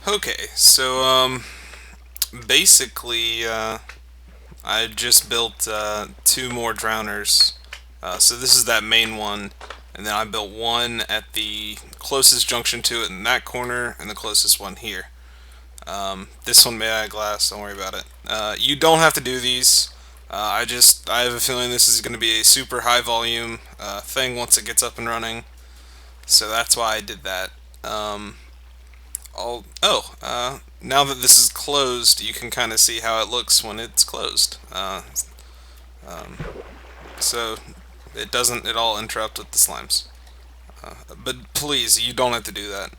Okay, so basically, I just built two more drowners. So this is that main one, and then I built one at the closest junction to it in that corner, and the closest one here. This one made out of glass. Don't worry about it. You don't have to do these. I have a feeling this is going to be a super high volume thing once it gets up and running. So that's why I did that. Now that this is closed, you can kind of see how it looks when it's closed. So it doesn't at all interrupt with the slimes. But please, you don't have to do that.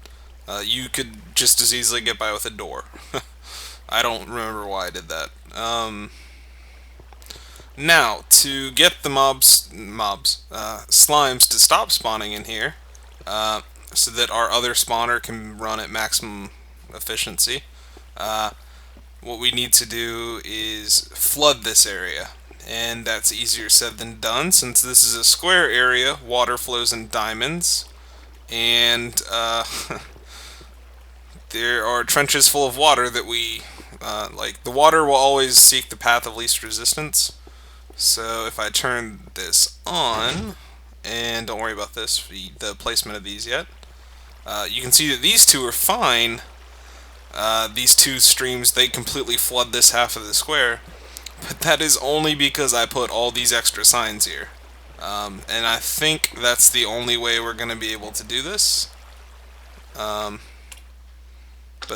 You could just as easily get by with a door. I don't remember why I did that. Now, to get the slimes to stop spawning in here, so that our other spawner can run at maximum efficiency, uh, what we need to do is flood this area. And that's easier said than done, since this is a square area, water flows in diamonds, and there are trenches full of water that like. The water will always seek the path of least resistance. So if I turn this on, and don't worry about the placement of these yet, you can see that these two are fine. These two streams, they completely flood this half of the square, but that is only because I put all these extra signs here. And I think that's the only way we're going to be able to do this. But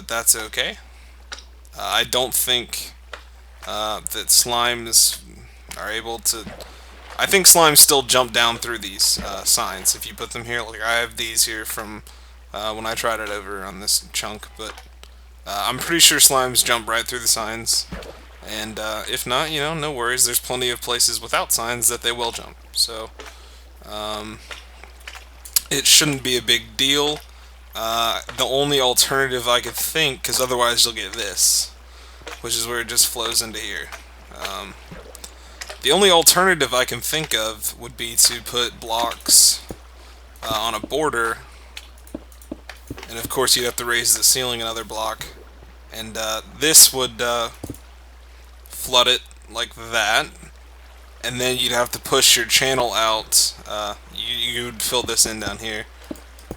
that's okay. I don't think that slimes are able to... I think slimes still jump down through these signs if you put them here. Like I have these here from when I tried it over on this chunk, but I'm pretty sure slimes jump right through the signs. And if not, no worries. There's plenty of places without signs that they will jump. So it shouldn't be a big deal. The only alternative I could think, because otherwise you'll get this, which is where it just flows into here. The only alternative I can think of would be to put blocks on a border, and of course you'd have to raise the ceiling another block, and this would flood it like that, and then you'd have to push your channel out. You'd fill this in down here,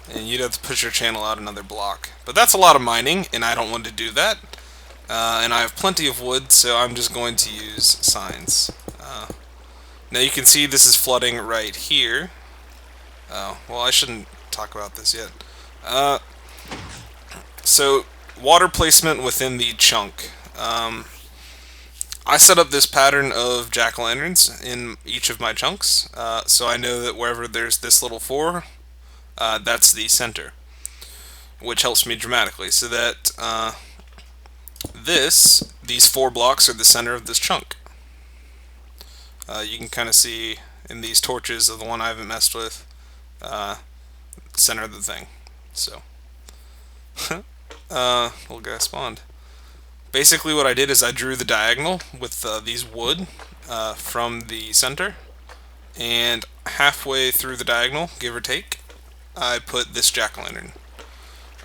and you'd have to push your channel out another block. But that's a lot of mining, and I don't want to do that. And I have plenty of wood, so I'm just going to use signs. Now you can see this is flooding right here. Oh, well, I shouldn't talk about this yet. So, water placement within the chunk. I set up this pattern of jack-o'-lanterns in each of my chunks, so I know that wherever there's this little 4, that's the center, which helps me dramatically, so that these 4 blocks are the center of this chunk. You can kind of see in these torches of the one I haven't messed with, center of the thing. So, little guy spawned. Basically what I did is I drew the diagonal with these wood from the center, and halfway through the diagonal, give or take, I put this jack-o'-lantern.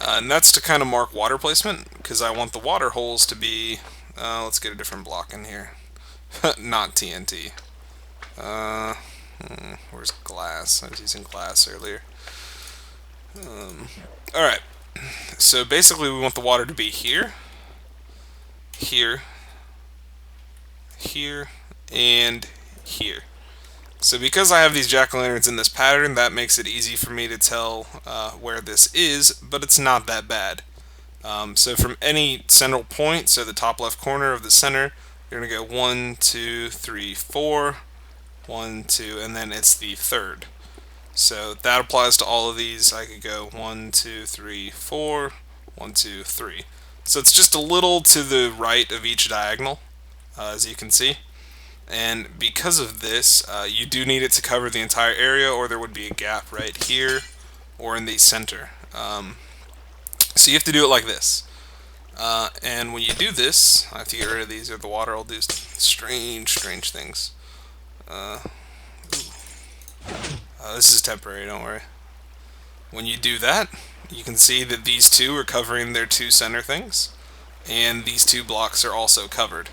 And that's to kind of mark water placement, because I want the water holes to be... let's get a different block in here. Not TNT. Where's glass? I was using glass earlier. Alright. So basically we want the water to be here, here, here, and here. So because I have these jack-o'-lanterns in this pattern, that makes it easy for me to tell where this is, but it's not that bad. So from any central point, so the top left corner of the center, you're going to go 1, 2, 3, 4, 1, 2, and then it's the third. So that applies to all of these. I could go 1, 2, 3, 4, 1, 2, 3. So it's just a little to the right of each diagonal, as you can see. And because of this, you do need it to cover the entire area, or there would be a gap right here or in the center. So you have to do it like this. And when you do this, I have to get rid of these or the water will do strange things. This is temporary, don't worry. When you do that, you can see that these two are covering their two center things, and these two blocks are also covered.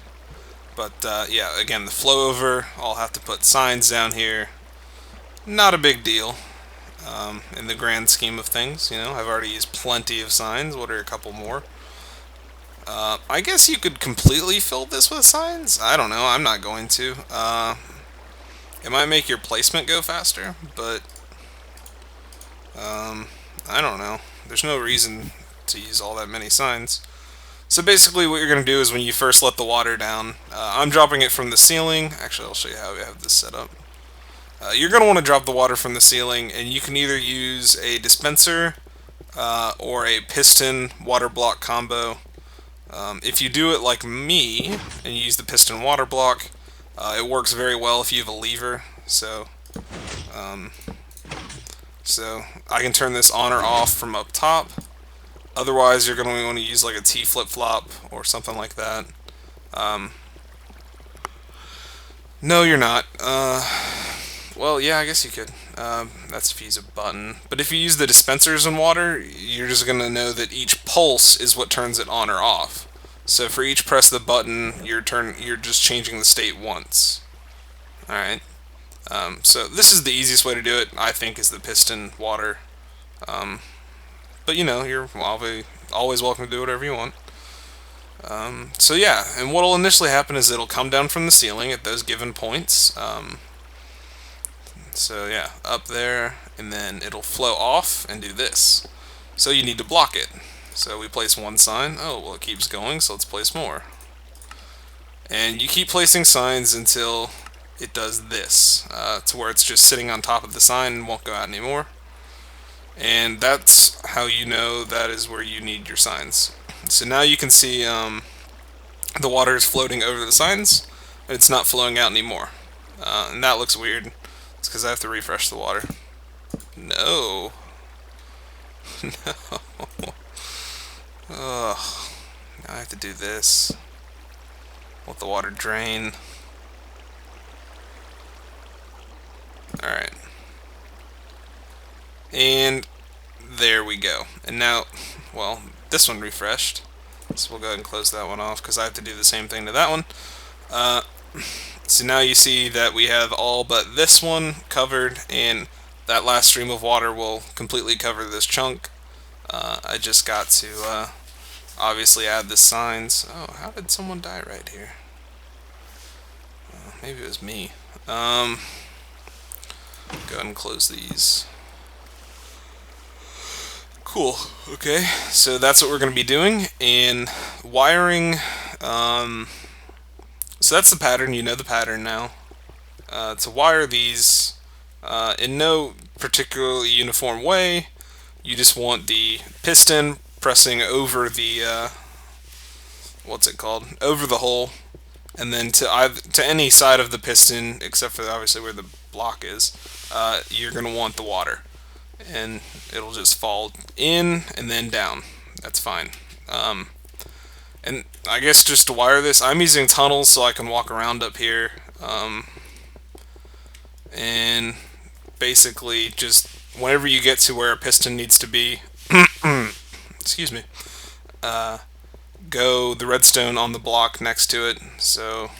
But yeah, again, the flow over, I'll have to put signs down here. Not a big deal in the grand scheme of things. I've already used plenty of signs. What are a couple more? I guess you could completely fill this with signs. I don't know. I'm not going to. It might make your placement go faster, but I don't know. There's no reason to use all that many signs. So basically what you're going to do is when you first let the water down, I'm dropping it from the ceiling. Actually, I'll show you how we have this set up. You're going to want to drop the water from the ceiling, and you can either use a dispenser or a piston water block combo. If you do it like me and you use the piston water block, it works very well if you have a lever. So I can turn this on or off from up top. Otherwise, you're going to want to use like a T flip-flop or something like that. No, you're not. Well, yeah, I guess you could. That's if you use a button. But if you use the dispensers in water, you're just going to know that each pulse is what turns it on or off. So for each press of the button, you're just changing the state once. Alright. So this is the easiest way to do it, I think, is the piston water. But you're always welcome to do whatever you want. So yeah, and what will initially happen is it'll come down from the ceiling at those given points. So yeah, up there, and then it'll flow off and do this. So you need to block it. So we place one sign. Oh, well, it keeps going, so let's place more. And you keep placing signs until it does this, to where it's just sitting on top of the sign and won't go out anymore. And that's how you know that is where you need your signs. So now you can see the water is floating over the signs, and it's not flowing out anymore. And that looks weird. It's because I have to refresh the water. No. No. Ugh. Now I have to do this. Let the water drain. Alright. And there we go. And now, well, this one refreshed. So we'll go ahead and close that one off because I have to do the same thing to that one. So now you see that we have all but this one covered, and that last stream of water will completely cover this chunk. I just got to obviously add the signs. Oh, how did someone die right here? Maybe it was me. Go ahead and close these. Cool. Okay, so that's what we're going to be doing. And wiring, so that's the pattern. You know the pattern now. To wire these in no particularly uniform way, you just want the piston pressing over the, what's it called? Over the hole. And then to any side of the piston, except for obviously where the block is, you're going to want the water. And it'll just fall in and then down. That's fine. And I guess just to wire this, I'm using tunnels so I can walk around up here. And basically just whenever you get to where a piston needs to be, excuse me, go the redstone on the block next to it. So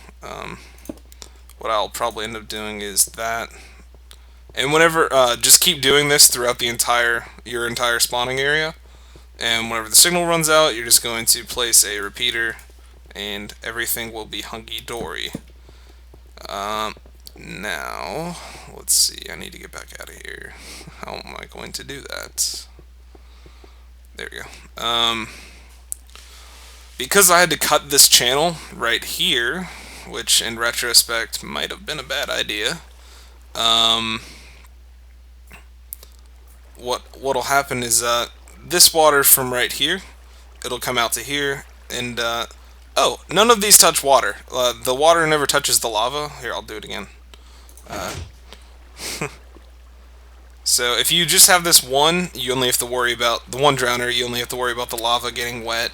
what I'll probably end up doing is that. And whenever, just keep doing this throughout your entire spawning area. And whenever the signal runs out, you're just going to place a repeater, and everything will be hunky-dory. Now, let's see, I need to get back out of here. How am I going to do that? There we go. Because I had to cut this channel right here, which in retrospect might have been a bad idea, what'll happen is this water from right here, it'll come out to here, and oh, none of these touch water. The water never touches the lava. Here, I'll do it again. So if you just have this one, you only have to worry about the one drowner. You only have to worry about the lava getting wet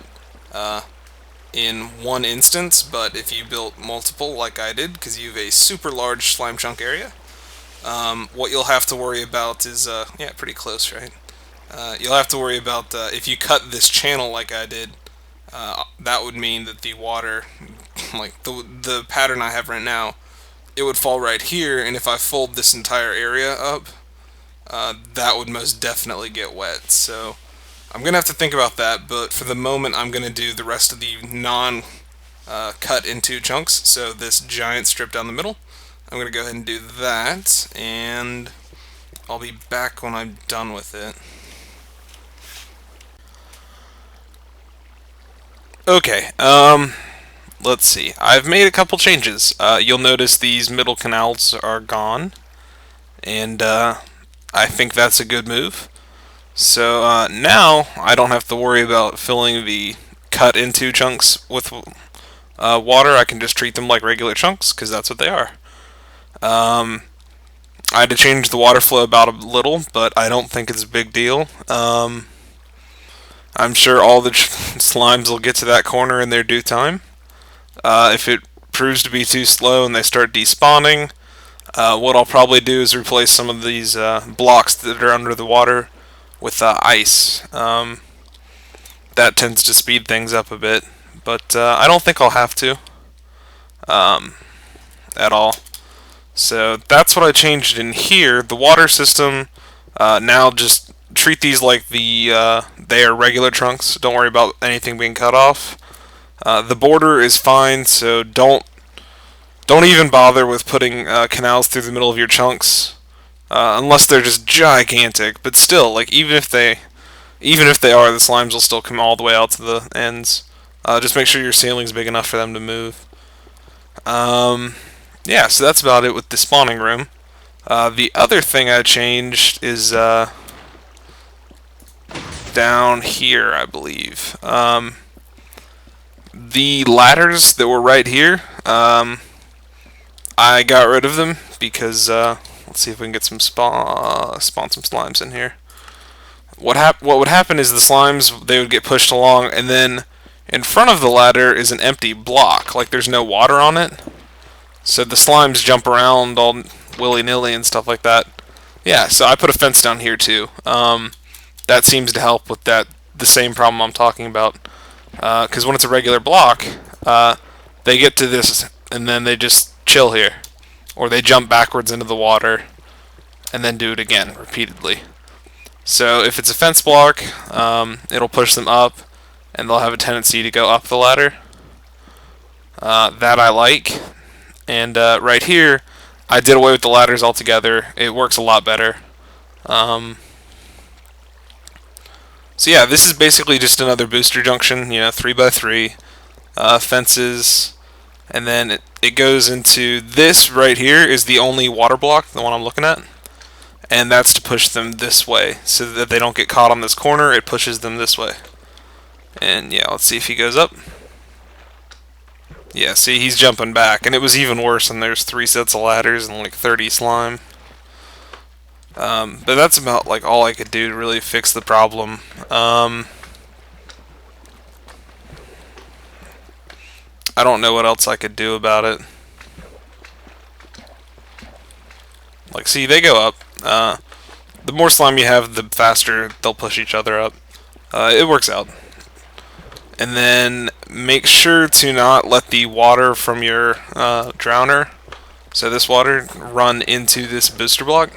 in one instance. But if you built multiple, like I did, because you have a super large slime chunk area, what you'll have to worry about is yeah, pretty close, right? You'll have to worry about if you cut this channel like I did. That would mean that the water, like the pattern I have right now, it would fall right here, and if I fold this entire area up, that would most definitely get wet. So I'm gonna have to think about that. But for the moment, I'm gonna do the rest of the cut into chunks. So this giant strip down the middle, I'm gonna go ahead and do that, and I'll be back when I'm done with it. Okay, let's see. I've made a couple changes. You'll notice these middle canals are gone, and I think that's a good move. So now I don't have to worry about filling the cut into chunks with water. I can just treat them like regular chunks, because that's what they are. I had to change the water flow about a little, but I don't think it's a big deal. I'm sure all the slimes will get to that corner in their due time. If it proves to be too slow and they start despawning, what I'll probably do is replace some of these blocks that are under the water with ice. That tends to speed things up a bit, but I don't think I'll have to at all. So that's what I changed in here. The water system, now just treat these like they are regular trunks. Don't worry about anything being cut off. The border is fine, so don't even bother with putting canals through the middle of your chunks, unless they're just gigantic. But still, like even if they are, the slimes will still come all the way out to the ends. Just make sure your ceiling's big enough for them to move. Yeah, so that's about it with the spawning room. The other thing I changed is down here, I believe. The ladders that were right here, I got rid of them because let's see if we can get some spawn some slimes in here. What would happen is the slimes, they would get pushed along, and then in front of the ladder is an empty block, like there's no water on it. So the slimes jump around all willy-nilly and stuff like that. Yeah, so I put a fence down here too. That seems to help with the same problem I'm talking about. Because when it's a regular block, they get to this and then they just chill here. Or they jump backwards into the water and then do it again repeatedly. So if it's a fence block, it'll push them up and they'll have a tendency to go up the ladder. That I like. And right here, I did away with the ladders altogether. It works a lot better. So yeah, this is basically just another booster junction, 3x3, fences, and then it goes into this right here is the only water block, the one I'm looking at, and that's to push them this way, so that they don't get caught on this corner, it pushes them this way. And yeah, let's see if he goes up. Yeah, see, he's jumping back, and it was even worse, and there's 3 sets of ladders and like 30 slime. But that's about like all I could do to really fix the problem. I don't know what else I could do about it. Like, see, they go up. The more slime you have, the faster they'll push each other up. It works out. And then make sure to not let the water from your drowner, so this water, run into this booster block.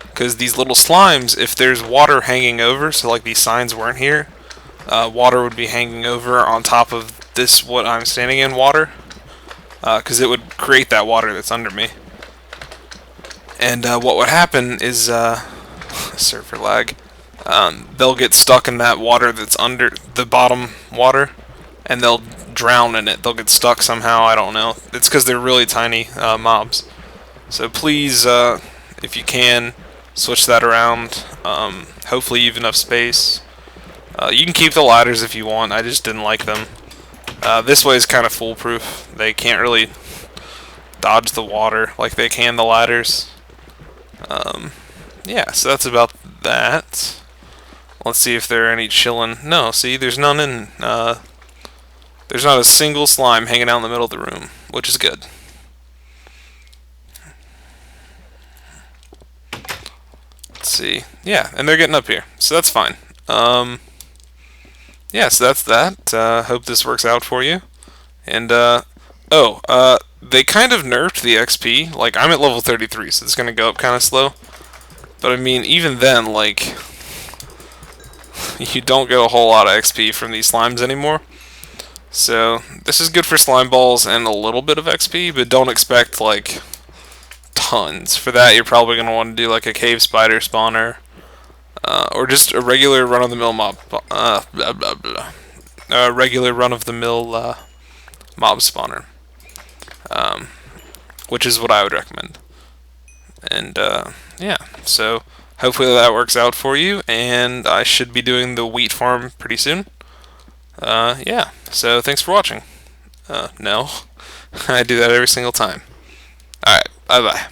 Because these little slimes, if there's water hanging over, so like these signs weren't here, water would be hanging over on top of this, what I'm standing in, water. Because it would create that water that's under me. And what would happen is, server lag, they'll get stuck in that water that's under the bottom water, and they'll drown in it. They'll get stuck somehow, I don't know. It's because they're really tiny mobs. So please, if you can, switch that around. Hopefully you have enough space. You can keep the ladders if you want, I just didn't like them. This way is kind of foolproof. They can't really dodge the water like they can the ladders. Yeah, so that's about that. Let's see if there are any chillin'. No, see, there's none in. There's not a single slime hanging out in the middle of the room, which is good. Let's see. Yeah, and they're getting up here, so that's fine. Yeah, so that's that. Hope this works out for you. And, they kind of nerfed the XP. Like, I'm at level 33, so it's going to go up kind of slow. But, I mean, even then, like, you don't get a whole lot of XP from these slimes anymore. So, this is good for slime balls and a little bit of XP, but don't expect, like, tons. For that, you're probably going to want to do, like, a cave spider spawner. Or just a regular run-of-the-mill mob. Regular run-of-the-mill mob spawner. Which is what I would recommend. And, yeah. So, hopefully that works out for you. And I should be doing the wheat farm pretty soon. Yeah. So, thanks for watching. No. I do that every single time. Alright. Bye-bye.